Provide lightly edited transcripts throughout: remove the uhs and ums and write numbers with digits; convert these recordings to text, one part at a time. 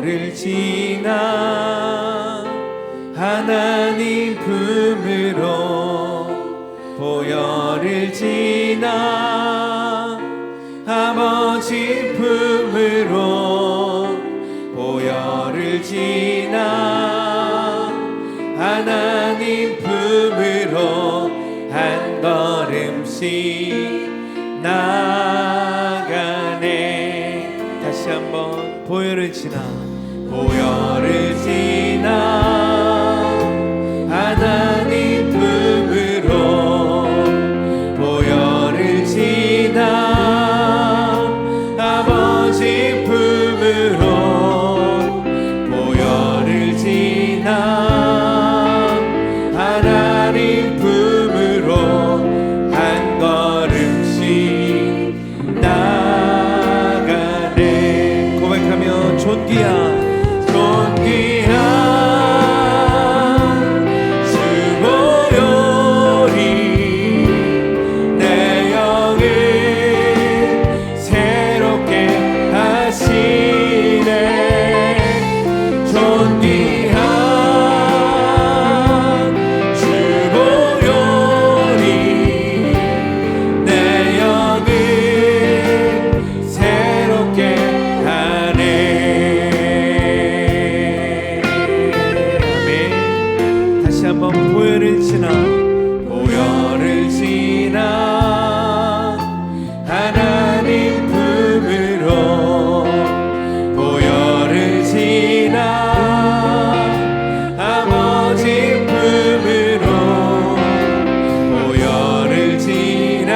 보혈을 지나 하나님 품으로 보혈을 지나 아버지 품으로 보혈을 지나 하나님 품으로 한 걸음씩 나가네. 다시 한번 보혈을 지나 보혈을 지나 하나님 품으로 보혈을 지나 아버지 품으로 보혈을 지나 하나님 품으로 한 걸음씩 나가네. 고백하며 존귀한 주 보혈이 내 영을 새롭게 하시네. 존귀한 주 보혈이 내 영을 새롭게 하네. 아멘. 다시 한번 보혈을 지나 보혈을 지나 하나님 품으로 보혈을 지나 아버지 품으로 보혈을 지나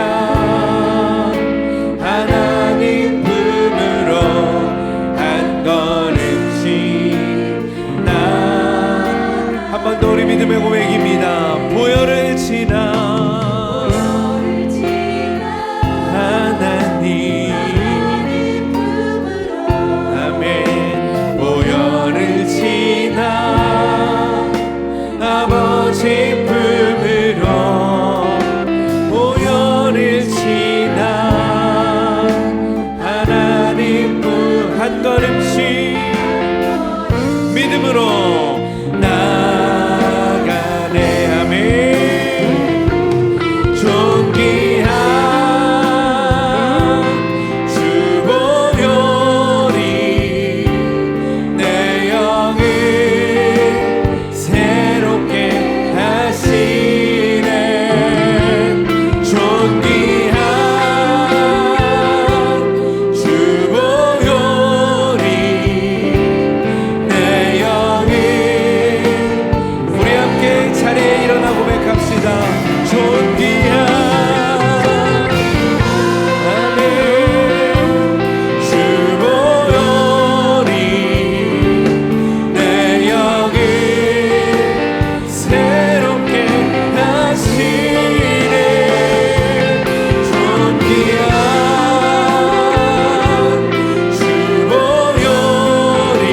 하나님 품으로 한 걸음씩 나. 한 번 더 우리 믿음의 고백입니다. 보혈을 지나 하나님 아멘. 보혈을 지나 아버지 품으로 보혈을 지나 하나님 품 한 걸음씩 믿음으로 나가네. 아멘. 존귀한 주 보혈이 내 영을 새롭게 하시네. 존귀한 주 보혈이 내 영을. 우리 함께 자리에 일어나 고백합시다. 존귀한 아멘. 주 보혈이 내 영을 새롭게 하시네. 존귀한 주 보혈이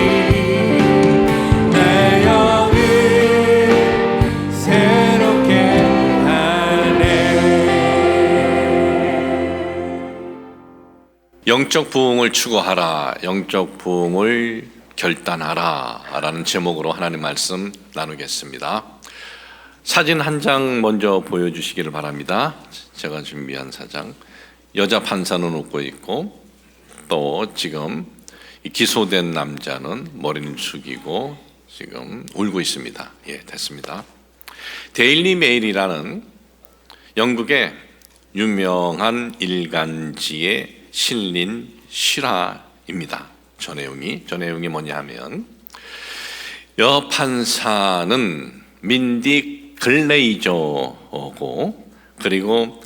내 영을 새롭게 하네. 영적 부흥을 추구하라, 영적 부흥을 결단하라 라는 제목으로 하나님 말씀 나누겠습니다. 사진 한 장 먼저 보여주시기를 바랍니다. 제가 준비한 사장. 여자 판사는 웃고 있고, 또 지금 이 기소된 남자는 머리를 숙이고 지금 울고 있습니다. 예, 됐습니다. 데일리 메일이라는 영국의 유명한 일간지에 실린 실화입니다. 저 내용이 뭐냐 하면, 여 판사는 민디 글레이저고, 그리고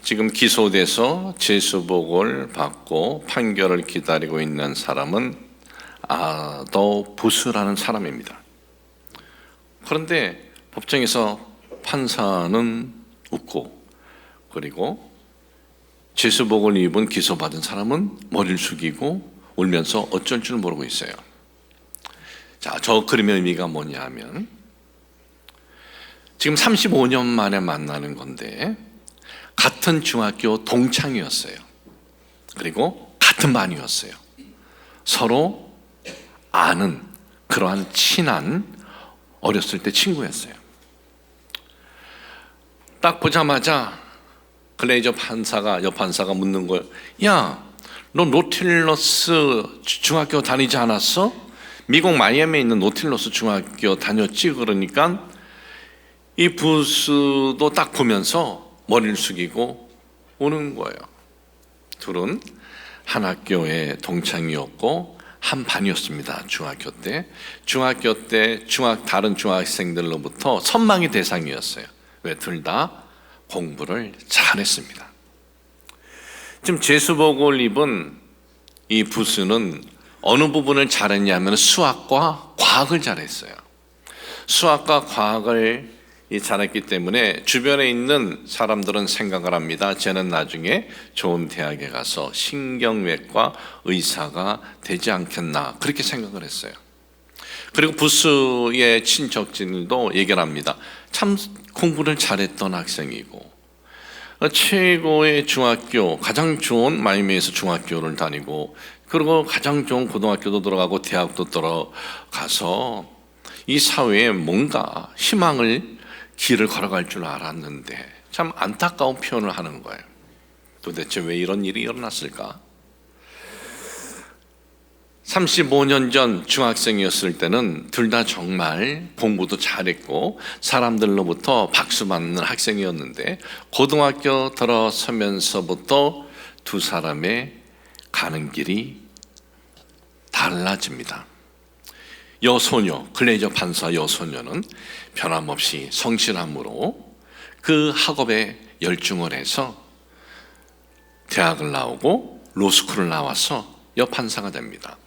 지금 기소돼서 재수복을 받고 판결을 기다리고 있는 사람은 아더 부스라는 사람입니다. 그런데 법정에서 판사는 웃고, 그리고 재수복을 입은 기소받은 사람은 머리를 숙이고 울면서 어쩔 줄 모르고 있어요. 자, 저 그림의 의미가 뭐냐 하면, 지금 35년 만에 만나는 건데 같은 중학교 동창이었어요. 그리고 같은 반이었어요. 서로 아는 그러한 친한 어렸을 때 친구였어요. 딱 보자마자 글레이저 판사가, 여판사가 묻는 거예요. 야, 너 노틸러스 중학교 다니지 않았어? 미국 마이애미에 있는 노틸러스 중학교 다녔지? 그러니까 이 부스도 딱 보면서 머리를 숙이고 오는 거예요. 둘은 한 학교의 동창이었고 한 반이었습니다. 중학교 때 다른 중학생들로부터 선망의 대상이었어요. 왜? 둘 다 공부를 잘했습니다. 지금 제수복을 입은 이 부스는 어느 부분을 잘했냐면 수학과 과학을 잘했어요. 수학과 과학을 잘했기 때문에 주변에 있는 사람들은 생각을 합니다. 쟤는 나중에 좋은 대학에 가서 신경외과 의사가 되지 않겠나, 그렇게 생각을 했어요. 그리고 부스의 친척진도 얘기를 합니다. 참 공부를 잘했던 학생이고 최고의 중학교, 가장 좋은 마이애미에서 중학교를 다니고 그리고 가장 좋은 고등학교도 들어가고 대학도 들어가서 이 사회에 뭔가 희망을 길을 걸어갈 줄 알았는데 참 안타까운 표현을 하는 거예요. 도대체 왜 이런 일이 일어났을까? 35년 전 중학생이었을 때는 둘 다 정말 공부도 잘했고 사람들로부터 박수 받는 학생이었는데 고등학교 들어서면서부터 두 사람의 가는 길이 달라집니다. 여소녀, 글레이저 판사 여소녀는 변함없이 성실함으로 그 학업에 열중을 해서 대학을 나오고 로스쿨을 나와서 여판사가 됩니다.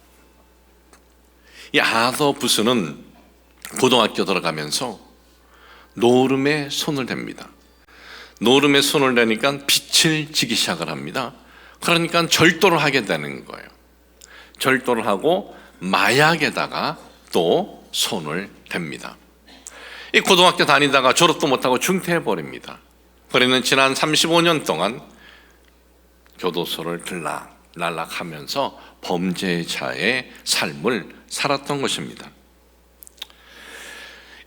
이 아더 부스는 고등학교 들어가면서 노름에 손을 댑니다. 노름에 손을 대니까 빛을 지기 시작을 합니다. 그러니까 절도를 하게 되는 거예요. 절도를 하고 마약에다가 또 손을 댑니다. 이 고등학교 다니다가 졸업도 못하고 중퇴해버립니다. 그러는 지난 35년 동안 교도소를 들락날락하면서 범죄자의 삶을 살았던 것입니다.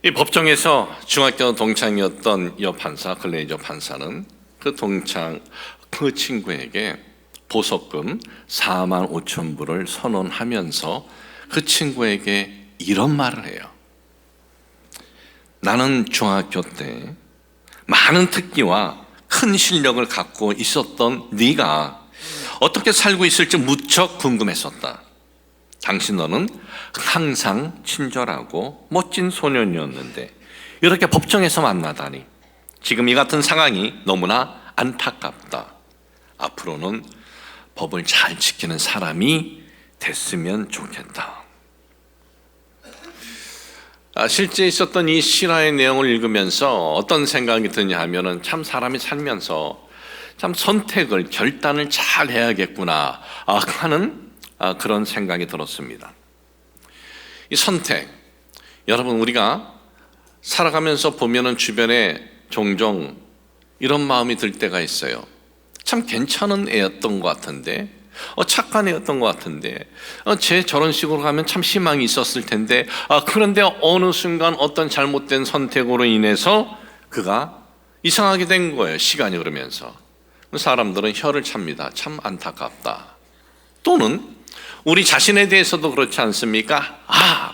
이 법정에서 중학교 동창이었던 여판사, 글레이저 판사는 그 친구에게 보석금 45,000불을 선언하면서 그 친구에게 이런 말을 해요. 나는 중학교 때 많은 특기와 큰 실력을 갖고 있었던 네가 어떻게 살고 있을지 무척 궁금했었다. 당신 너는 항상 친절하고 멋진 소년이었는데 이렇게 법정에서 만나다니 지금 이 같은 상황이 너무나 안타깝다. 앞으로는 법을 잘 지키는 사람이 됐으면 좋겠다. 실제 있었던 이 실화의 내용을 읽으면서 어떤 생각이 드냐 하면은 참 사람이 살면서 참 결단을 잘 해야겠구나 하는 그런 생각이 들었습니다. 이 선택, 여러분 우리가 살아가면서 보면은 주변에 종종 이런 마음이 들 때가 있어요. 참 괜찮은 애였던 것 같은데, 착한 애였던 것 같은데, 쟤 저런 식으로 가면 참 희망이 있었을 텐데, 그런데 어느 순간 어떤 잘못된 선택으로 인해서 그가 이상하게 된 거예요. 시간이 흐르면서. 사람들은 혀를 찹니다. 참 안타깝다. 또는 우리 자신에 대해서도 그렇지 않습니까?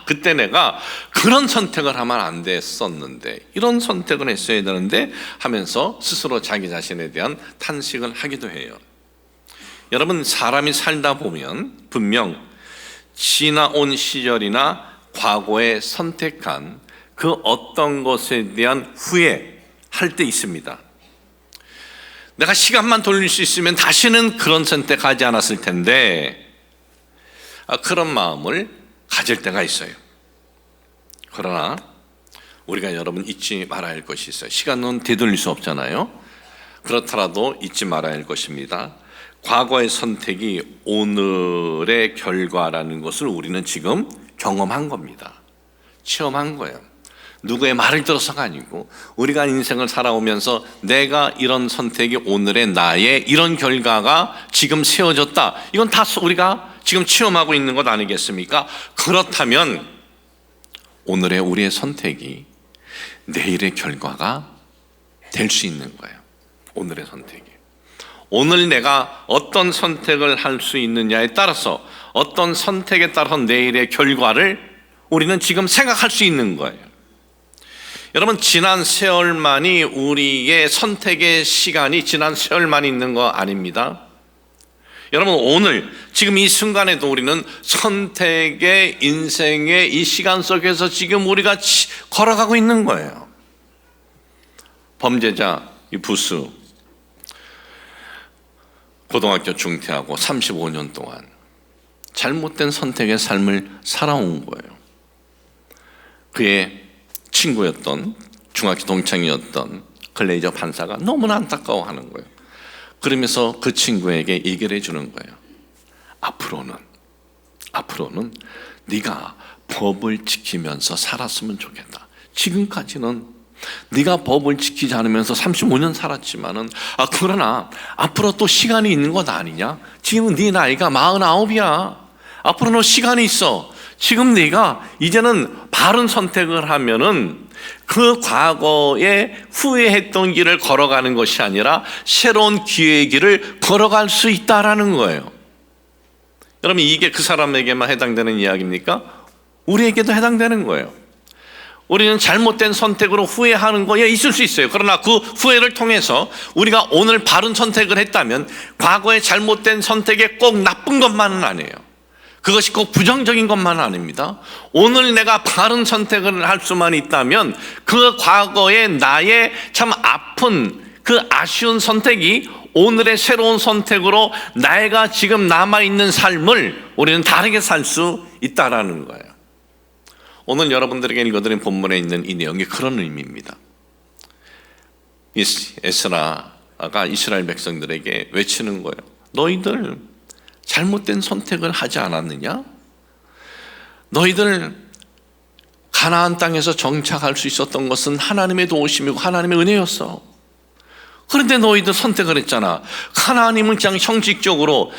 그때 내가 그런 선택을 하면 안 됐었는데 이런 선택을 했어야 되는데 하면서 스스로 자기 자신에 대한 탄식을 하기도 해요. 여러분 사람이 살다 보면 분명 지나온 시절이나 과거에 선택한 그 어떤 것에 대한 후회할 때 있습니다. 내가 시간만 돌릴 수 있으면 다시는 그런 선택하지 않았을 텐데 그런 마음을 가질 때가 있어요. 그러나 우리가 여러분 잊지 말아야 할 것이 있어요. 시간은 되돌릴 수 없잖아요. 그렇더라도 잊지 말아야 할 것입니다. 과거의 선택이 오늘의 결과라는 것을 우리는 지금 경험한 겁니다. 체험한 거예요. 누구의 말을 들어서가 아니고 우리가 인생을 살아오면서 내가 이런 선택이 오늘의 나의 이런 결과가 지금 세워졌다. 이건 다 우리가 지금 체험하고 있는 것 아니겠습니까? 그렇다면 오늘의 우리의 선택이 내일의 결과가 될 수 있는 거예요. 오늘의 선택이. 오늘 내가 어떤 선택을 할 수 있느냐에 따라서 어떤 선택에 따라서 내일의 결과를 우리는 지금 생각할 수 있는 거예요. 여러분, 지난 세월만이 우리의 선택의 시간이 지난 세월만 있는 거 아닙니다. 여러분, 오늘 지금 이 순간에도 우리는 선택의 인생의 이 시간 속에서 지금 우리가 걸어가고 있는 거예요. 범죄자 이 부수 고등학교 중퇴하고 35년 동안 잘못된 선택의 삶을 살아온 거예요. 그의 친구였던 중학교 동창이었던 클레이저 판사가 너무나 안타까워하는 거예요. 그러면서 그 친구에게 얘기를 해주는 거예요. 앞으로는 네가 법을 지키면서 살았으면 좋겠다. 지금까지는 네가 법을 지키지 않으면서 35년 살았지만은 그러나 앞으로 또 시간이 있는 것 아니냐? 지금 네 나이가 49이야. 앞으로는 시간이 있어. 지금 네가 이제는 바른 선택을 하면은 그 과거에 후회했던 길을 걸어가는 것이 아니라 새로운 기회의 길을 걸어갈 수 있다라는 거예요. 여러분, 이게 그 사람에게만 해당되는 이야기입니까? 우리에게도 해당되는 거예요. 우리는 잘못된 선택으로 후회하는 거에 있을 수 있어요. 그러나 그 후회를 통해서 우리가 오늘 바른 선택을 했다면 과거의 잘못된 선택에 꼭 나쁜 것만은 아니에요. 그것이 꼭 부정적인 것만은 아닙니다. 오늘 내가 바른 선택을 할 수만 있다면 그 과거의 나의 참 아픈 그 아쉬운 선택이 오늘의 새로운 선택으로 내가 지금 남아있는 삶을 우리는 다르게 살 수 있다라는 거예요. 오늘 여러분들에게 읽어드린 본문에 있는 이 내용이 그런 의미입니다. 에스라가 이스라엘 백성들에게 외치는 거예요. 너희들 잘못된 선택을 하지 않았느냐? 너희들 가나안 땅에서 정착할 수 있었던 것은 하나님의 도우심이고 하나님의 은혜였어. 그런데 너희들 선택을 했잖아. 하나님을 그냥 형식적으로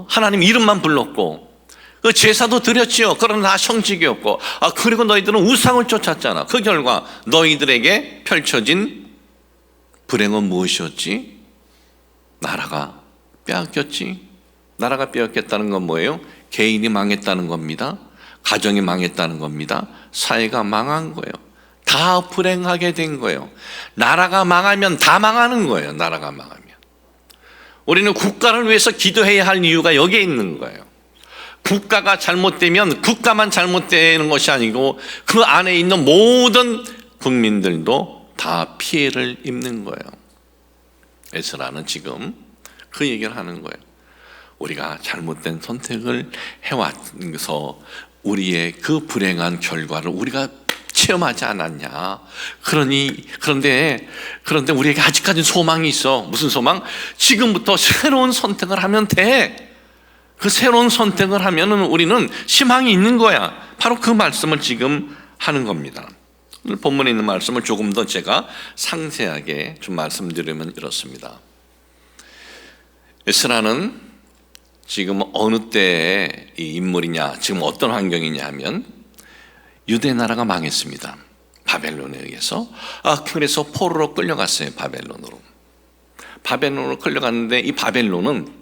하나님 이름만 불렀고 그 제사도 드렸지요. 그러나 다 형식이었고 그리고 너희들은 우상을 쫓았잖아. 그 결과 너희들에게 펼쳐진 불행은 무엇이었지? 나라가 빼앗겼지. 나라가 빼앗겼다는 건 뭐예요? 개인이 망했다는 겁니다. 가정이 망했다는 겁니다. 사회가 망한 거예요. 다 불행하게 된 거예요. 나라가 망하면 다 망하는 거예요. 나라가 망하면. 우리는 국가를 위해서 기도해야 할 이유가 여기에 있는 거예요. 국가가 잘못되면 국가만 잘못되는 것이 아니고 그 안에 있는 모든 국민들도 다 피해를 입는 거예요. 에스라는 지금 그 얘기를 하는 거예요. 우리가 잘못된 선택을 해와서 우리의 그 불행한 결과를 우리가 체험하지 않았냐. 그런데 우리에게 아직까지 소망이 있어. 무슨 소망? 지금부터 새로운 선택을 하면 돼. 그 새로운 선택을 하면은 우리는 희망이 있는 거야. 바로 그 말씀을 지금 하는 겁니다. 오늘 본문에 있는 말씀을 조금 더 제가 상세하게 좀 말씀드리면 이렇습니다. 에스라는 지금 어느 때의 인물이냐, 지금 어떤 환경이냐 하면 유대 나라가 망했습니다. 바벨론에 의해서. 그래서 포로로 끌려갔어요. 바벨론으로 끌려갔는데 이 바벨론은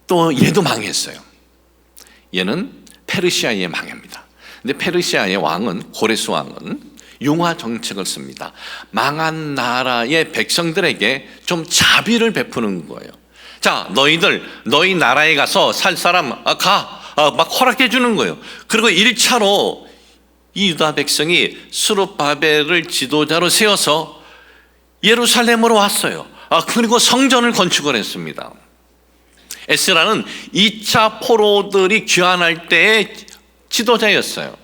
또 얘도 망했어요. 얘는 페르시아에 망합니다. 근데 페르시아의 왕은 고레스 왕은 융화 정책을 씁니다. 망한 나라의 백성들에게 좀 자비를 베푸는 거예요. 자, 너희 나라에 가서 살 사람 막 허락해 주는 거예요. 그리고 1차로 이 유다 백성이 스룹바벨을 지도자로 세워서 예루살렘으로 왔어요. 그리고 성전을 건축을 했습니다. 에스라는 2차 포로들이 귀환할 때의 지도자였어요.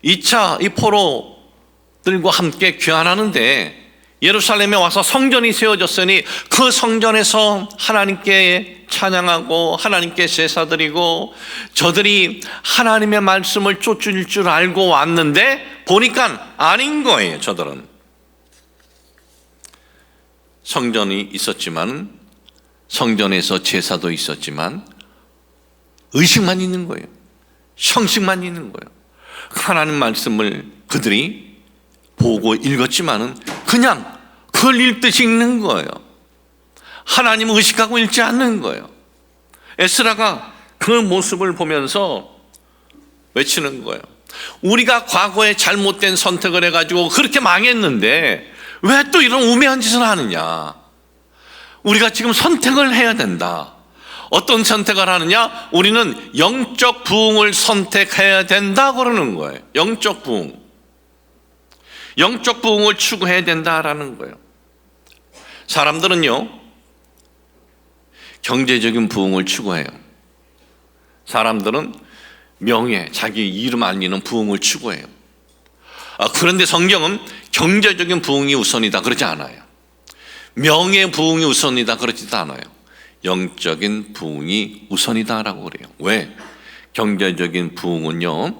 2차 이 포로들과 함께 귀환하는데 예루살렘에 와서 성전이 세워졌으니 그 성전에서 하나님께 찬양하고 하나님께 제사드리고 저들이 하나님의 말씀을 쫓을 줄 알고 왔는데 보니까 아닌 거예요. 저들은 성전이 있었지만, 성전에서 제사도 있었지만 의식만 있는 거예요. 형식만 있는 거예요. 하나님 말씀을 그들이 보고 읽었지만은 그냥 그걸 읽듯이 읽는 거예요. 하나님을 의식하고 읽지 않는 거예요. 에스라가 그 모습을 보면서 외치는 거예요. 우리가 과거에 잘못된 선택을 해가지고 그렇게 망했는데 왜 또 이런 우매한 짓을 하느냐. 우리가 지금 선택을 해야 된다. 어떤 선택을 하느냐? 우리는 영적 부흥을 선택해야 된다 그러는 거예요. 영적 부흥. 영적 부흥을 추구해야 된다라는 거예요. 사람들은요, 경제적인 부흥을 추구해요. 사람들은 명예, 자기 이름 알리는 부흥을 추구해요. 그런데 성경은 경제적인 부흥이 우선이다 그러지 않아요. 명예 부흥이 우선이다 그러지도 않아요. 영적인 부흥이 우선이다라고 그래요. 왜? 경제적인 부흥은요,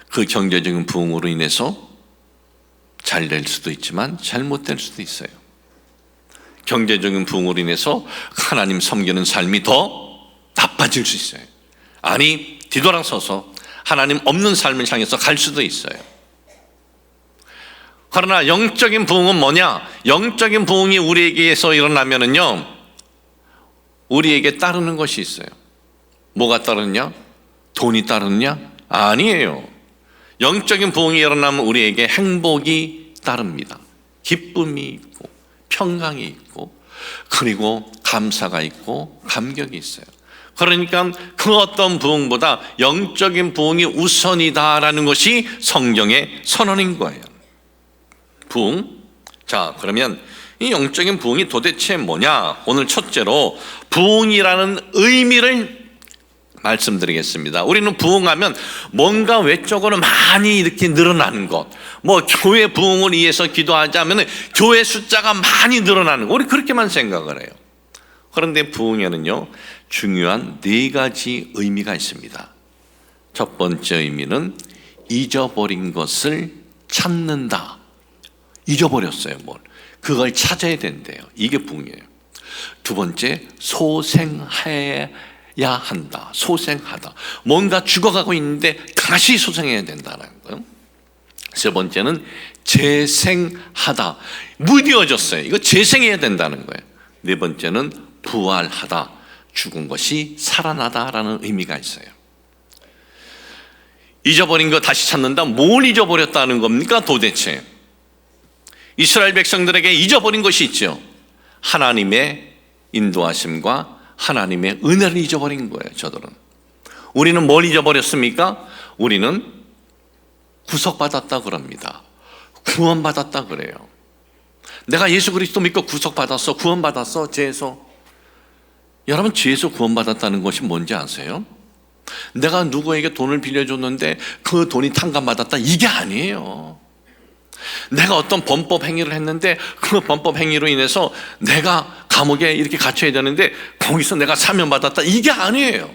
그 경제적인 부흥으로 인해서 잘 될 수도 있지만 잘못될 수도 있어요. 경제적인 부흥으로 인해서 하나님 섬기는 삶이 더 나빠질 수 있어요. 아니, 뒤돌아서서 하나님 없는 삶을 향해서 갈 수도 있어요. 그러나 영적인 부흥은 뭐냐? 영적인 부흥이 우리에게서 일어나면은요, 우리에게 따르는 것이 있어요. 뭐가 따르느냐? 돈이 따르느냐? 아니에요. 영적인 부흥이 일어나면 우리에게 행복이 따릅니다. 기쁨이 있고 평강이 있고 그리고 감사가 있고 감격이 있어요. 그러니까 그 어떤 부흥보다 영적인 부흥이 우선이다라는 것이 성경의 선언인 거예요. 부흥. 자, 그러면 이 영적인 부흥이 도대체 뭐냐? 오늘 첫째로 부흥이라는 의미를 말씀드리겠습니다. 우리는 부흥하면 뭔가 외적으로 많이 이렇게 늘어나는 것, 뭐 교회 부흥을 위해서 기도하자면 교회 숫자가 많이 늘어나는 것, 우리 그렇게만 생각을 해요. 그런데 부흥에는요, 중요한 4가지 의미가 있습니다. 첫 번째 의미는 잊어버린 것을 찾는다. 잊어버렸어요, 뭘. 그걸 찾아야 된대요. 이게 부흥이에요. 두 번째, 소생해야 한다. 소생하다. 뭔가 죽어가고 있는데 다시 소생해야 된다는 거예요. 세 번째는 재생하다. 무뎌졌어요. 이거 재생해야 된다는 거예요. 네 번째는 부활하다. 죽은 것이 살아나다라는 의미가 있어요. 잊어버린 거 다시 찾는다. 뭘 잊어버렸다는 겁니까 도대체? 이스라엘 백성들에게 잊어버린 것이 있죠. 하나님의 인도하심과 하나님의 은혜를 잊어버린 거예요. 저들은. 우리는 뭘 잊어버렸습니까? 우리는 구속받았다 그럽니다. 구원받았다 그래요. 내가 예수 그리스도 믿고 구속받았어, 구원받았어, 죄에서. 여러분, 죄에서 구원받았다는 것이 뭔지 아세요? 내가 누구에게 돈을 빌려줬는데 그 돈이 탕감받았다, 이게 아니에요. 내가 어떤 범법 행위를 했는데 그 범법 행위로 인해서 내가 감옥에 이렇게 갇혀야 되는데 거기서 내가 사면받았다, 이게 아니에요.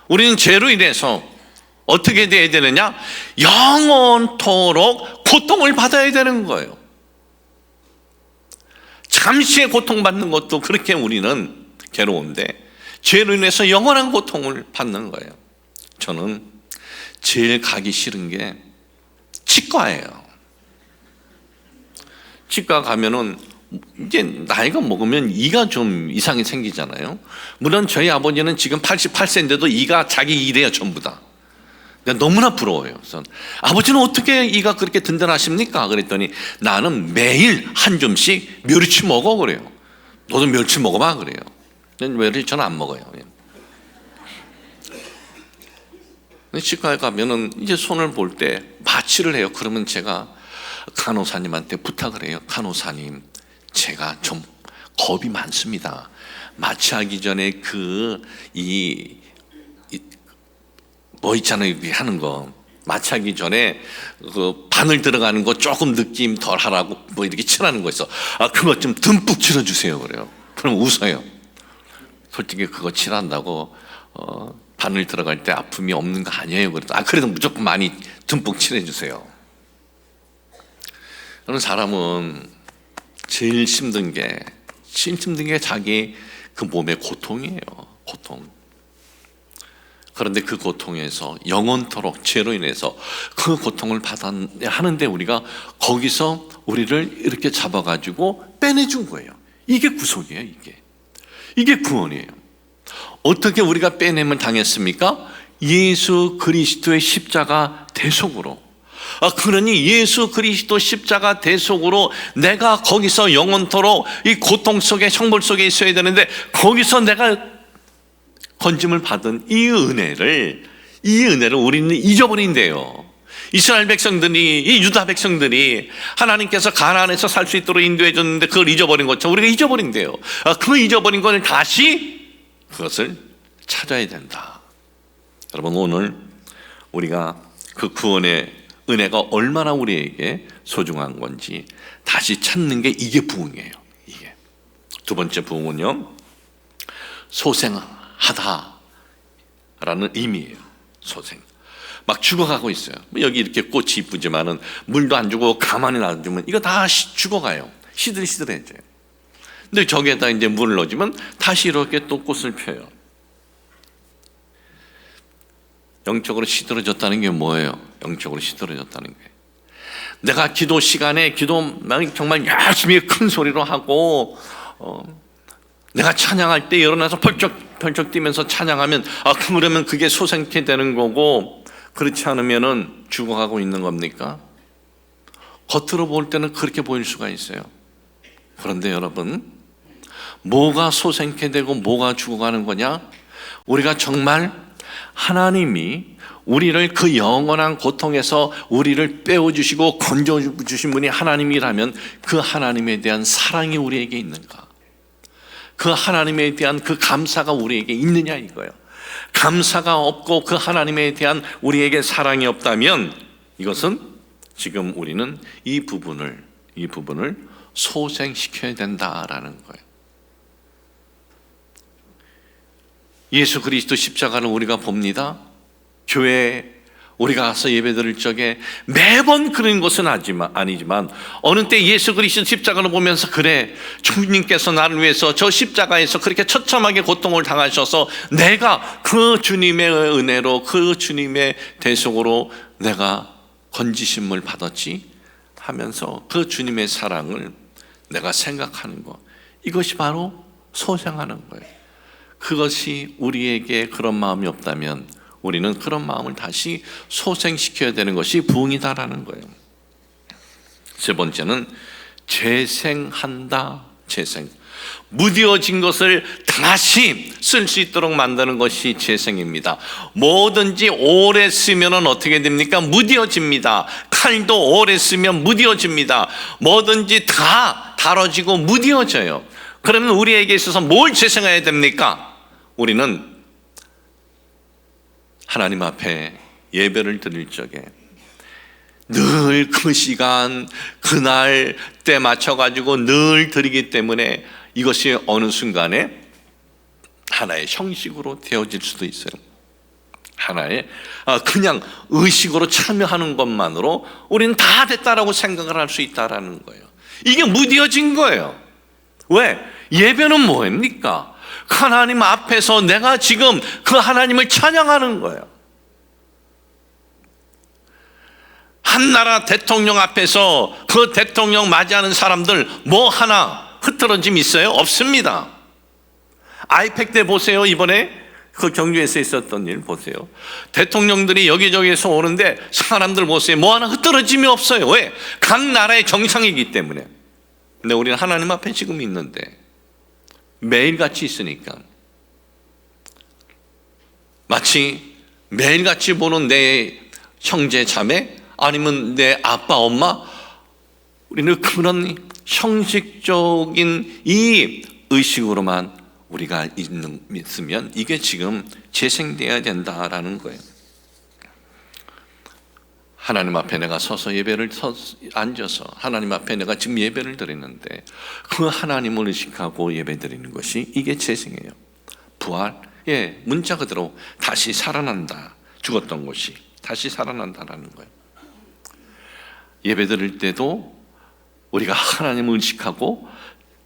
우리는 죄로 인해서 어떻게 돼야 되느냐? 영원토록 고통을 받아야 되는 거예요. 잠시의 고통받는 것도 그렇게 우리는 괴로운데 죄로 인해서 영원한 고통을 받는 거예요. 저는 제일 가기 싫은 게 치과예요. 치과 가면은 이제 나이가 먹으면 이가 좀 이상이 생기잖아요. 물론 저희 아버지는 지금 88세인데도 이가 자기 이래요, 전부 다. 너무나 부러워요. 그래서 아버지는 어떻게 이가 그렇게 든든하십니까? 그랬더니 나는 매일 한 줌씩 멸치 먹어 그래요. 너도 멸치 먹어봐 그래요. 멸치 저는 안 먹어요. 치과에 가면은 이제 손을 볼 때 마취를 해요. 그러면 제가 간호사님한테 부탁을 해요. 간호사님, 제가 좀 겁이 많습니다. 마취하기 전에 뭐 있잖아요, 하는 거. 마차기 전에 그 바늘 들어가는 거 조금 느낌 덜 하라고 뭐 이렇게 칠하는 거 있어. 그거 좀 듬뿍 칠해주세요. 그래요. 그럼 웃어요. 솔직히 그거 칠한다고 바늘 들어갈 때 아픔이 없는 거 아니에요. 그래도 무조건 많이 듬뿍 칠해주세요. 그런 사람은 제일 힘든 게 자기 그 몸의 고통이에요. 고통. 그런데 그 고통에서 영원토록 죄로 인해서 그 고통을 받아야 하는데 우리가 거기서 우리를 이렇게 잡아가지고 빼내준 거예요. 이게 구속이에요. 이게 구원이에요. 어떻게 우리가 빼냄을 당했습니까? 예수 그리스도의 십자가 대속으로. 그러니 예수 그리스도 십자가 대속으로 내가 거기서 영원토록 이 고통 속에 형벌 속에 있어야 되는데 거기서 내가 건짐을 받은 이 은혜를 우리는 잊어버린대요. 이스라엘 백성들이, 이 유다 백성들이 하나님께서 가나안에서 살 수 있도록 인도해 줬는데 그걸 잊어버린 것처럼 우리가 잊어버린대요. 그 잊어버린 것을 다시 그것을 찾아야 된다. 여러분, 오늘 우리가 그 구원의 은혜가 얼마나 우리에게 소중한 건지 다시 찾는 게 이게 부흥이에요. 이게 두 번째 부흥은요, 소생하다라는 의미예요. 소생. 막 죽어가고 있어요. 여기 이렇게 꽃이 이쁘지만은 물도 안 주고 가만히 놔두면 이거 다 죽어가요. 시들시들해져요. 근데 저기에다 이제 물을 넣어주면 다시 이렇게 또 꽃을 펴요. 영적으로 시들어졌다는 게 뭐예요? 영적으로 시들어졌다는 게, 내가 기도 시간에 정말 열심히 큰 소리로 하고 내가 찬양할 때 일어나서 펄쩍 뛰면서 찬양하면 그러면 그게 소생케 되는 거고, 그렇지 않으면은 죽어가고 있는 겁니까? 겉으로 볼 때는 그렇게 보일 수가 있어요. 그런데 여러분, 뭐가 소생케 되고 뭐가 죽어가는 거냐? 우리가 정말 하나님이 우리를 그 영원한 고통에서 우리를 빼어주시고 건져주신 분이 하나님이라면 그 하나님에 대한 사랑이 우리에게 있는가? 그 하나님에 대한 그 감사가 우리에게 있느냐 이거예요. 감사가 없고 그 하나님에 대한 우리에게 사랑이 없다면 이것은 지금 우리는 이 부분을 소생시켜야 된다라는 거예요. 예수 그리스도 십자가를 우리가 봅니다. 교회에 우리가 가서 예배드릴 적에 매번 그런 것은 아니지만 어느 때 예수 그리스도 십자가를 보면서, 그래, 주님께서 나를 위해서 저 십자가에서 그렇게 처참하게 고통을 당하셔서 내가 그 주님의 은혜로, 그 주님의 대속으로 내가 건지심을 받았지 하면서 그 주님의 사랑을 내가 생각하는 것, 이것이 바로 소생하는 거예요. 그것이 우리에게 그런 마음이 없다면 우리는 그런 마음을 다시 소생시켜야 되는 것이 부흥이다라는 거예요. 세 번째는 재생한다. 재생. 무뎌진 것을 다시 쓸 수 있도록 만드는 것이 재생입니다. 뭐든지 오래 쓰면 어떻게 됩니까? 무뎌집니다. 칼도 오래 쓰면 무뎌집니다. 뭐든지 다 다뤄지고 무뎌져요. 그러면 우리에게 있어서 뭘 재생해야 됩니까? 우리는 하나님 앞에 예배를 드릴 적에 늘 그 시간, 그날 때 맞춰가지고 늘 드리기 때문에 이것이 어느 순간에 하나의 형식으로 되어질 수도 있어요. 하나의 그냥 의식으로 참여하는 것만으로 우리는 다 됐다라고 생각을 할 수 있다라는 거예요. 이게 무뎌진 거예요. 왜? 예배는 뭐입니까? 하나님 앞에서 내가 지금 그 하나님을 찬양하는 거예요. 한 나라 대통령 앞에서 그 대통령 맞이하는 사람들 뭐 하나 흐트러짐 있어요? 없습니다. 아이팩 때 보세요. 이번에 그 경주에서 있었던 일 보세요. 대통령들이 여기저기에서 오는데 사람들 보세요. 뭐 하나 흐트러짐이 없어요. 왜? 각 나라의 정상이기 때문에. 근데 우리는 하나님 앞에 지금 있는데 매일같이 있으니까, 마치 매일같이 보는 내 형제 자매 아니면 내 아빠 엄마, 우리는 그런 형식적인 이 의식으로만 우리가 있으면 이게 지금 재생돼야 된다라는 거예요. 하나님 앞에 내가 서서 앉아서 하나님 앞에 내가 지금 예배를 드리는데 그 하나님을 의식하고 예배 드리는 것이 이게 재생이에요. 부활, 문자 그대로 다시 살아난다. 죽었던 것이 다시 살아난다라는 거예요. 예배 드릴 때도 우리가 하나님을 의식하고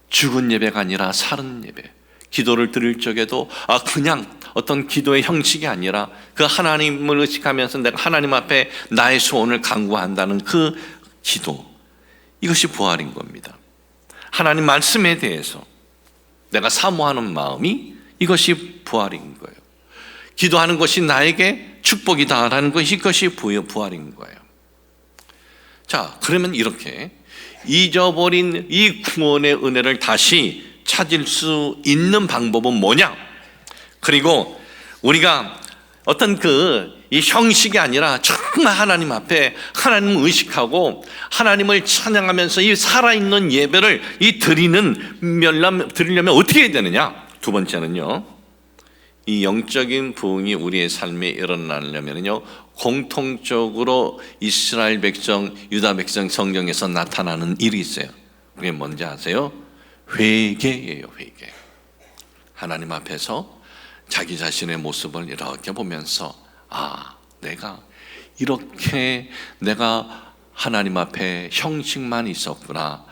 죽은 예배가 아니라 살은 예배, 기도를 드릴 적에도 그냥 어떤 기도의 형식이 아니라 그 하나님을 의식하면서 내가 하나님 앞에 나의 소원을 간구한다는 그 기도, 이것이 부활인 겁니다. 하나님 말씀에 대해서 내가 사모하는 마음이 이것이 부활인 거예요. 기도하는 것이 나에게 축복이다라는 것이 이것이 부활인 거예요. 자, 그러면 이렇게 잊어버린 이 구원의 은혜를 다시 찾을 수 있는 방법은 뭐냐? 그리고 우리가 어떤 이 형식이 아니라 정말 하나님 앞에 하나님을 의식하고 하나님을 찬양하면서 이 살아있는 예배를 드리려면 어떻게 해야 되느냐? 두 번째는요, 이 영적인 부흥이 우리의 삶에 일어나려면요, 공통적으로 이스라엘 백성, 유다 백성 성경에서 나타나는 일이 있어요. 그게 뭔지 아세요? 회개예요, 회개. 하나님 앞에서 자기 자신의 모습을 이렇게 보면서 내가 이렇게 하나님 앞에 형식만 있었구나.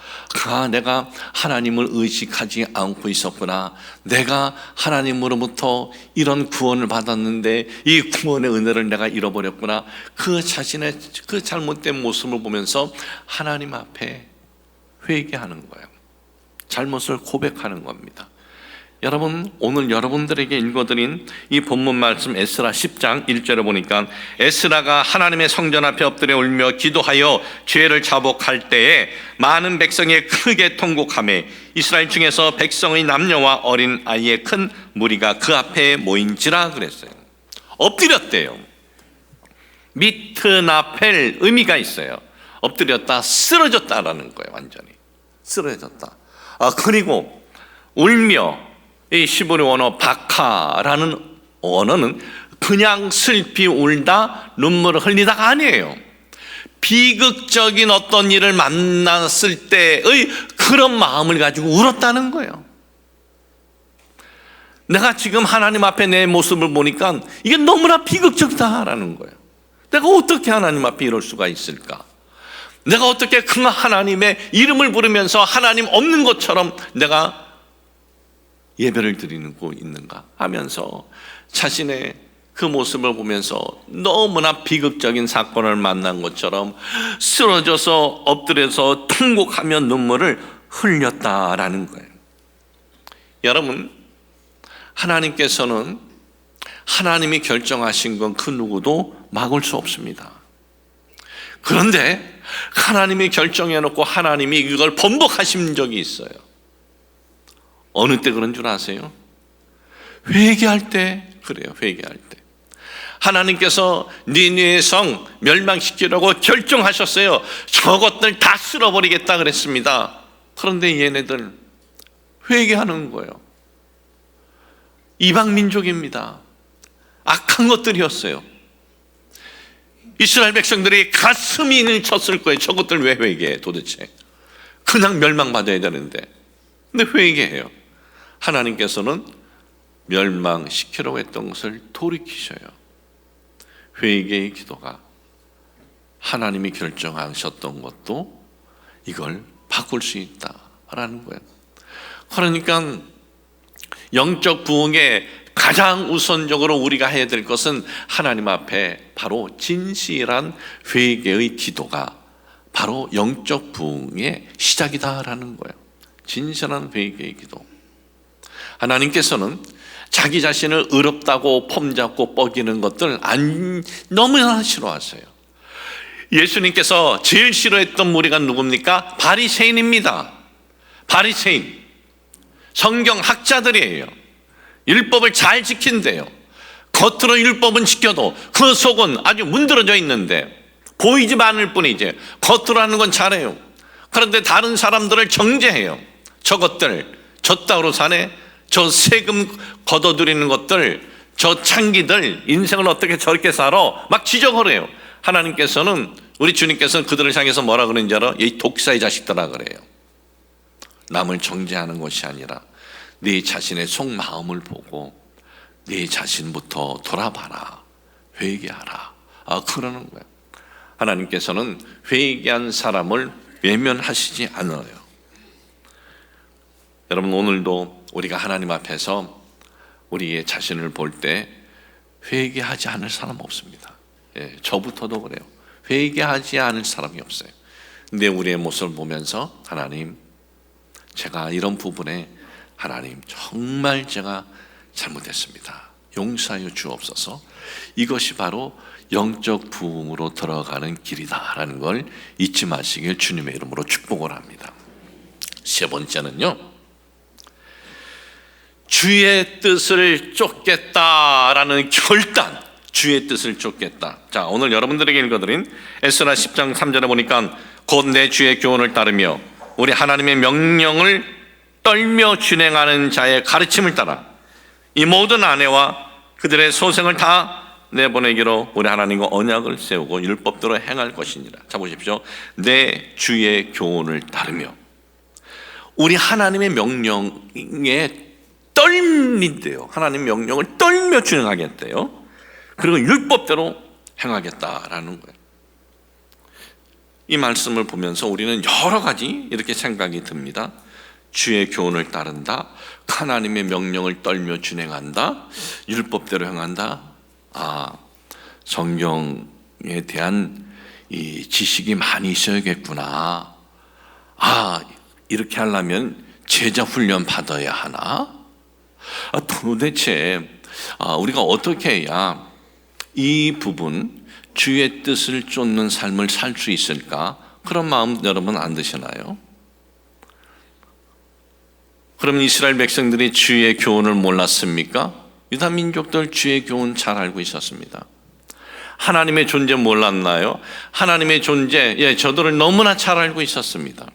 내가 하나님을 의식하지 않고 있었구나. 내가 하나님으로부터 이런 구원을 받았는데 이 구원의 은혜를 내가 잃어버렸구나. 그 자신의 그 잘못된 모습을 보면서 하나님 앞에 회개하는 거예요. 잘못을 고백하는 겁니다. 여러분, 오늘 여러분들에게 읽어드린 이 본문 말씀 에스라 10장 1절에 보니까 에스라가 하나님의 성전 앞에 엎드려 울며 기도하여 죄를 자복할 때에 많은 백성이 크게 통곡하매 이스라엘 중에서 백성의 남녀와 어린 아이의 큰 무리가 그 앞에 모인지라 그랬어요. 엎드렸대요. 미트나펠 의미가 있어요. 엎드렸다, 쓰러졌다라는 거예요. 완전히 쓰러졌다. 그리고 울며, 이 시브리 언어 바카라는 언어는 그냥 슬피 울다, 눈물을 흘리다가 아니에요. 비극적인 어떤 일을 만났을 때의 그런 마음을 가지고 울었다는 거예요. 내가 지금 하나님 앞에 내 모습을 보니까 이게 너무나 비극적이다라는 거예요. 내가 어떻게 하나님 앞에 이럴 수가 있을까? 내가 어떻게 그 하나님의 이름을 부르면서 하나님 없는 것처럼 내가 예배를 드리고 있는가 하면서 자신의 그 모습을 보면서 너무나 비극적인 사건을 만난 것처럼 쓰러져서 엎드려서 통곡하며 눈물을 흘렸다라는 거예요. 여러분, 하나님께서는 하나님이 결정하신 건 그 누구도 막을 수 없습니다. 그런데 하나님이 결정해놓고 하나님이 이걸 번복하신 적이 있어요. 어느 때 그런 줄 아세요? 회개할 때 그래요. 회개할 때 하나님께서 니느웨 성 멸망시키려고 결정하셨어요. 저것들 다 쓸어버리겠다 그랬습니다. 그런데 얘네들 회개하는 거예요. 이방 민족입니다. 악한 것들이었어요. 이스라엘 백성들이 가슴이 쳤을 거예요. 저것들 왜 회개해 도대체? 그냥 멸망받아야 되는데. 근데 회개해요. 하나님께서는 멸망시키려고 했던 것을 돌이키셔요. 회개의 기도가 하나님이 결정하셨던 것도 이걸 바꿀 수 있다라는 거예요. 그러니까 영적 부흥에 가장 우선적으로 우리가 해야 될 것은 하나님 앞에 바로 진실한 회개의 기도가 바로 영적 부흥의 시작이다라는 거예요. 진실한 회개의 기도. 하나님께서는 자기 자신을 의롭다고 폼잡고 뻐기는 것들 너무나 싫어하세요. 예수님께서 제일 싫어했던 무리가 누굽니까? 바리새인입니다. 바리새인, 성경 학자들이에요. 율법을 잘 지킨대요. 겉으로 율법은 지켜도 그 속은 아주 문드러져 있는데 보이지 않을 뿐이지 겉으로 하는 건 잘해요. 그런데 다른 사람들을 정죄해요. 저것들 저 땅으로 사네, 저 세금 걷어들이는 것들, 저 창기들 인생을 어떻게 저렇게 살아 막 지적을 해요. 하나님께서는, 우리 주님께서는 그들을 향해서 뭐라 그러는지 알아? 이 독사의 자식들아 그래요. 남을 정죄하는 것이 아니라 네 자신의 속마음을 보고 네 자신부터 돌아봐라, 회개하라. 그러는 거예요. 하나님께서는 회개한 사람을 외면하시지 않아요. 여러분, 오늘도 우리가 하나님 앞에서 우리의 자신을 볼 때 회개하지 않을 사람 없습니다. 저부터도 그래요. 회개하지 않을 사람이 없어요. 근데 우리의 모습을 보면서 하나님, 제가 이런 부분에 하나님 정말 제가 잘못했습니다. 용서하여 주옵소서. 이것이 바로 영적 부흥으로 들어가는 길이다라는 걸 잊지 마시길 주님의 이름으로 축복을 합니다. 세 번째는요, 주의 뜻을 쫓겠다라는 결단. 주의 뜻을 쫓겠다. 자, 오늘 여러분들에게 읽어드린 에스라 10장 3절에 보니까 곧 내 주의 교훈을 따르며 우리 하나님의 명령을 떨며 진행하는 자의 가르침을 따라 이 모든 아내와 그들의 소생을 다 내보내기로 우리 하나님과 언약을 세우고 율법대로 행할 것이니라. 자, 보십시오. 내 주의 교훈을 따르며, 우리 하나님의 명령에 떨린대요. 하나님 명령을 떨며 진행하겠대요. 그리고 율법대로 행하겠다라는 거예요. 이 말씀을 보면서 우리는 여러 가지 이렇게 생각이 듭니다. 주의 교훈을 따른다, 하나님의 명령을 떨며 진행한다, 율법대로 행한다. 성경에 대한 이 지식이 많이 있어야겠구나. 이렇게 하려면 제자 훈련 받아야 하나? 도대체 우리가 어떻게 해야 이 부분, 주의 뜻을 쫓는 삶을 살 수 있을까? 그런 마음 여러분 안 드시나요? 그럼 이스라엘 백성들이 주의 교훈을 몰랐습니까? 유다 민족들 주의 교훈 잘 알고 있었습니다. 하나님의 존재 몰랐나요? 하나님의 존재, 저들을 너무나 잘 알고 있었습니다.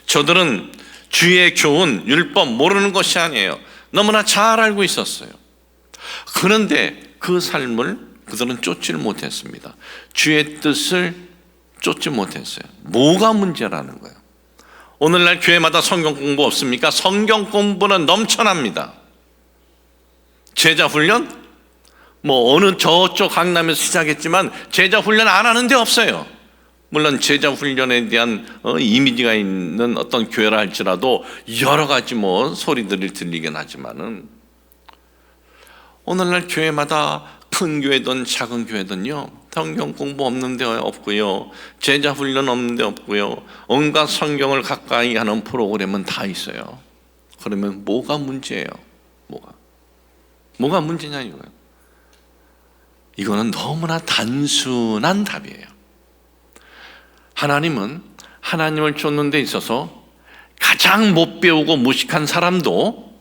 저들은 주의 교훈, 율법 모르는 것이 아니에요. 너무나 잘 알고 있었어요. 그런데 그 삶을 그들은 쫓지를 못했습니다. 주의 뜻을 쫓지 못했어요. 뭐가 문제라는 거예요? 오늘날 교회마다 성경 공부 없습니까? 성경 공부는 넘쳐납니다. 제자 훈련? 어느 저쪽 강남에서 시작했지만 제자 훈련 안 하는 데 없어요. 물론 제자 훈련에 대한 이미지가 있는 어떤 교회라 할지라도 여러 가지 소리들이 들리긴 하지만은, 오늘날 교회마다 큰 교회든 작은 교회든요, 성경 공부 없는 데 없고요, 제자 훈련 없는 데 없고요, 온갖 성경을 가까이 하는 프로그램은 다 있어요. 그러면 뭐가 문제예요? 뭐가 문제냐 이거예요. 이거는 너무나 단순한 답이에요. 하나님은 하나님을 쫓는 데 있어서 가장 못 배우고 무식한 사람도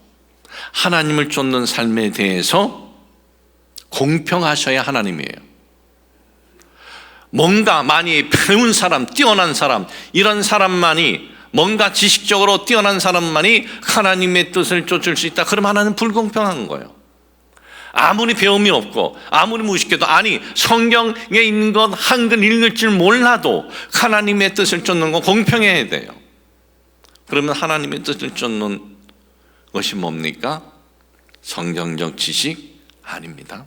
하나님을 쫓는 삶에 대해서 공평하셔야 하나님이에요. 뭔가 많이 배운 사람, 뛰어난 사람, 이런 사람만이, 뭔가 지식적으로 뛰어난 사람만이 하나님의 뜻을 쫓을 수 있다. 그럼 하나님은 불공평한 거예요. 아무리 배움이 없고 아무리 무식해도, 성경에 있는 것 한글 읽을 줄 몰라도 하나님의 뜻을 쫓는 건 공평해야 돼요. 그러면 하나님의 뜻을 쫓는 것이 뭡니까? 성경적 지식? 아닙니다.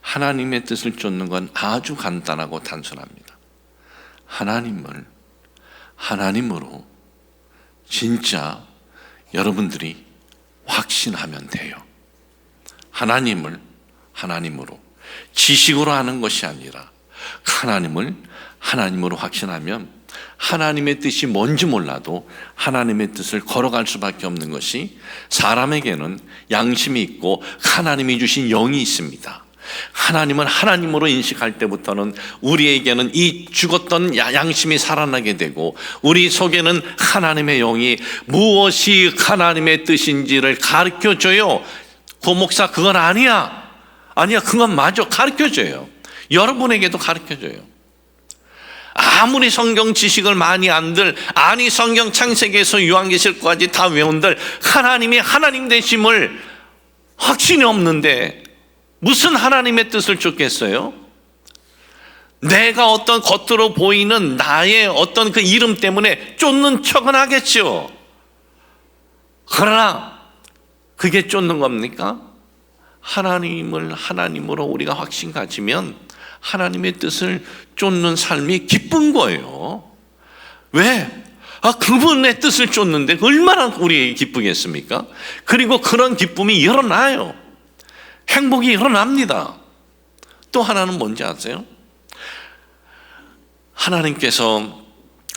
하나님의 뜻을 쫓는 건 아주 간단하고 단순합니다. 하나님으로 진짜 여러분들이 확신하면 돼요. 하나님으로 지식으로 하는 것이 아니라 하나님으로 확신하면 하나님의 뜻이 뭔지 몰라도 하나님의 뜻을 걸어갈 수밖에 없는 것이, 사람에게는 양심이 있고 하나님이 주신 영이 있습니다. 하나님을 하나님으로 인식할 때부터는 우리에게는 이 죽었던 양심이 살아나게 되고, 우리 속에는 하나님의 영이 무엇이 하나님의 뜻인지를 가르쳐줘요. 목사 그건 아니야, 그건 맞아, 가르쳐줘요. 여러분에게도 가르쳐줘요. 아무리 성경 지식을 많이 안들, 성경 창세기에서 요한계시록까지 다 외운들 하나님이 하나님 되심을 확신이 없는데 무슨 하나님의 뜻을 쫓겠어요? 내가 어떤 겉으로 보이는 나의 어떤 그 이름 때문에 쫓는 척은 하겠죠. 그러나 그게 쫓는 겁니까? 하나님을 하나님으로 우리가 확신 가지면 하나님의 뜻을 쫓는 삶이 기쁜 거예요. 왜? 그분의 뜻을 쫓는데 얼마나 우리에게 기쁘겠습니까? 그리고 그런 기쁨이 일어나요. 행복이 일어납니다. 또 하나는 뭔지 아세요? 하나님께서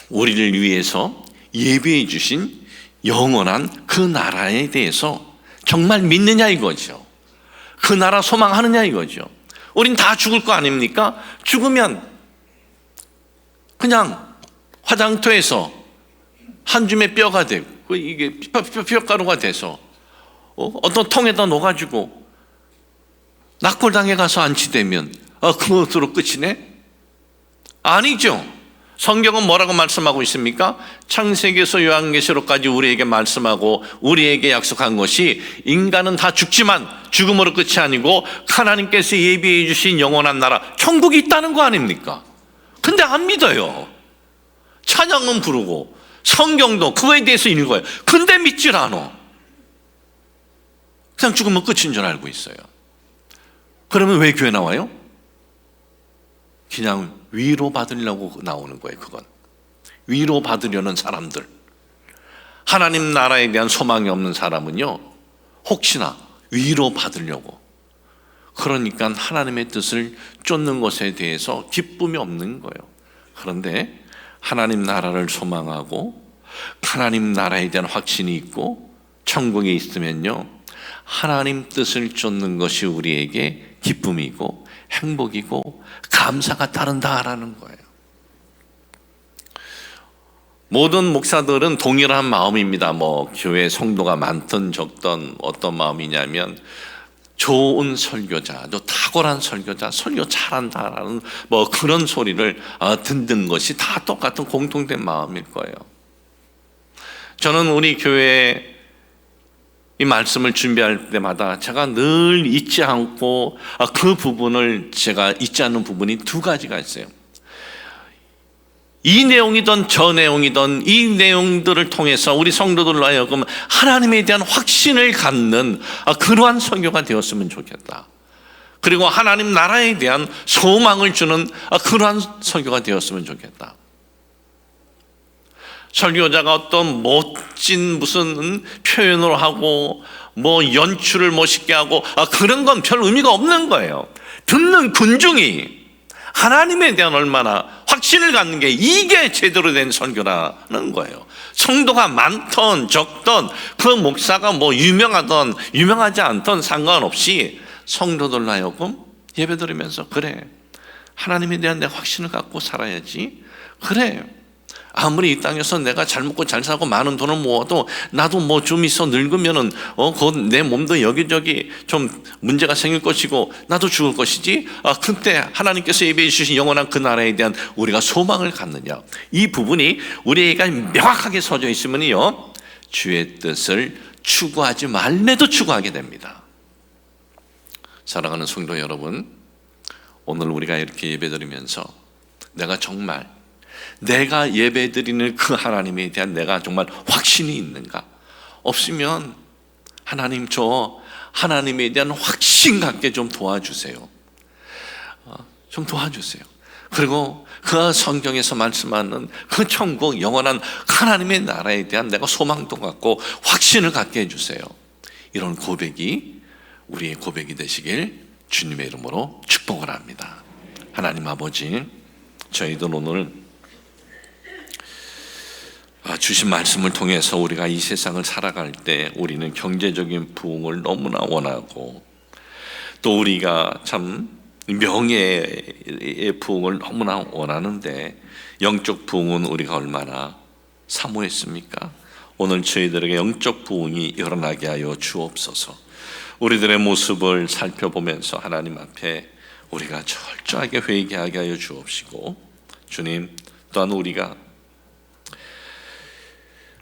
우리를 위해서 예비해 주신 영원한 그 나라에 대해서 정말 믿느냐 이거죠. 그 나라 소망하느냐 이거죠. 우린 다 죽을 거 아닙니까? 죽으면 그냥 화장터에서 한 줌의 뼈가 되고 이게 뼈가루가 돼서 어떤 통에다 넣어가지고 낙골당에 가서 안치되면 그것으로 끝이네? 아니죠. 성경은 뭐라고 말씀하고 있습니까? 창세기에서 요한계시록까지 우리에게 말씀하고 우리에게 약속한 것이 인간은 다 죽지만 죽음으로 끝이 아니고 하나님께서 예비해 주신 영원한 나라 천국이 있다는 거 아닙니까? 근데 안 믿어요. 찬양은 부르고 성경도 그거에 대해서 읽는 거예요. 근데 믿질 않아. 그냥 죽으면 끝인 줄 알고 있어요. 그러면 왜 교회 나와요? 그냥 위로받으려고 나오는 거예요. 그건 위로받으려는 사람들, 하나님 나라에 대한 소망이 없는 사람은요 혹시나 위로받으려고, 그러니까 하나님의 뜻을 쫓는 것에 대해서 기쁨이 없는 거예요. 그런데 하나님 나라를 소망하고 하나님 나라에 대한 확신이 있고 천국에 있으면요 하나님 뜻을 쫓는 것이 우리에게 기쁨이고 행복이고 감사가 따른다라는 거예요. 모든 목사들은 동일한 마음입니다. 교회 성도가 많든 적든 어떤 마음이냐면 좋은 설교자, 또 탁월한 설교자, 설교 잘한다라는 그런 소리를 듣는 것이 다 똑같은 공통된 마음일 거예요. 저는 우리 교회 이 말씀을 준비할 때마다 제가 늘 잊지 않고 그 부분을 제가 잊지 않는 부분이 두 가지가 있어요. 이 내용이든 저 내용이든 이 내용들을 통해서 우리 성도들로 하여금 하나님에 대한 확신을 갖는 그러한 설교가 되었으면 좋겠다. 그리고 하나님 나라에 대한 소망을 주는 그러한 설교가 되었으면 좋겠다. 설교자가 어떤 멋진 무슨 표현을 하고 연출을 멋있게 하고 그런 건 별 의미가 없는 거예요. 듣는 군중이 하나님에 대한 얼마나 확신을 갖는 게 이게 제대로 된 설교라는 거예요. 성도가 많던 적던 그 목사가 유명하던 유명하지 않던 상관없이 성도들 하여금 예배 드리면서 그래 하나님에 대한 내 확신을 갖고 살아야지. 그래 아무리 이 땅에서 내가 잘 먹고 잘 살고 많은 돈을 모아도 나도 좀 있어 늙으면은 내 몸도 여기저기 좀 문제가 생길 것이고 나도 죽을 것이지. 그때 하나님께서 예비해 주신 영원한 그 나라에 대한 우리가 소망을 갖느냐, 이 부분이 우리에게 명확하게 서져 있으면요 주의 뜻을 추구하지 말래도 추구하게 됩니다. 사랑하는 성도 여러분, 오늘 우리가 이렇게 예배드리면서 내가 예배드리는 그 하나님에 대한 내가 정말 확신이 있는가? 없으면 하나님 저 하나님에 대한 확신 갖게 좀 도와주세요. 좀 도와주세요. 그리고 그 성경에서 말씀하는 그 천국 영원한 하나님의 나라에 대한 내가 소망도 갖고 확신을 갖게 해주세요. 이런 고백이 우리의 고백이 되시길 주님의 이름으로 축복을 합니다. 하나님 아버지, 저희들 오늘 주신 말씀을 통해서 우리가 이 세상을 살아갈 때 우리는 경제적인 부흥을 너무나 원하고 또 우리가 참 명예의 부흥을 너무나 원하는데 영적 부흥은 우리가 얼마나 사모했습니까? 오늘 저희들에게 영적 부흥이 일어나게 하여 주옵소서. 우리들의 모습을 살펴보면서 하나님 앞에 우리가 철저하게 회개하게 하여 주옵시고, 주님 또한 우리가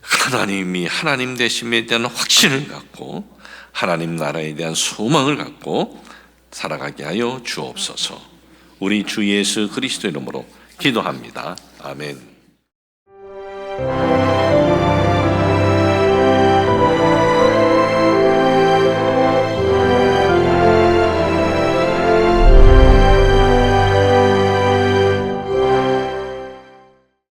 하나님이 하나님 되심에 대한 확신을 갖고 하나님 나라에 대한 소망을 갖고 살아가게 하여 주옵소서. 우리 주 예수 그리스도 이름으로 기도합니다. 아멘.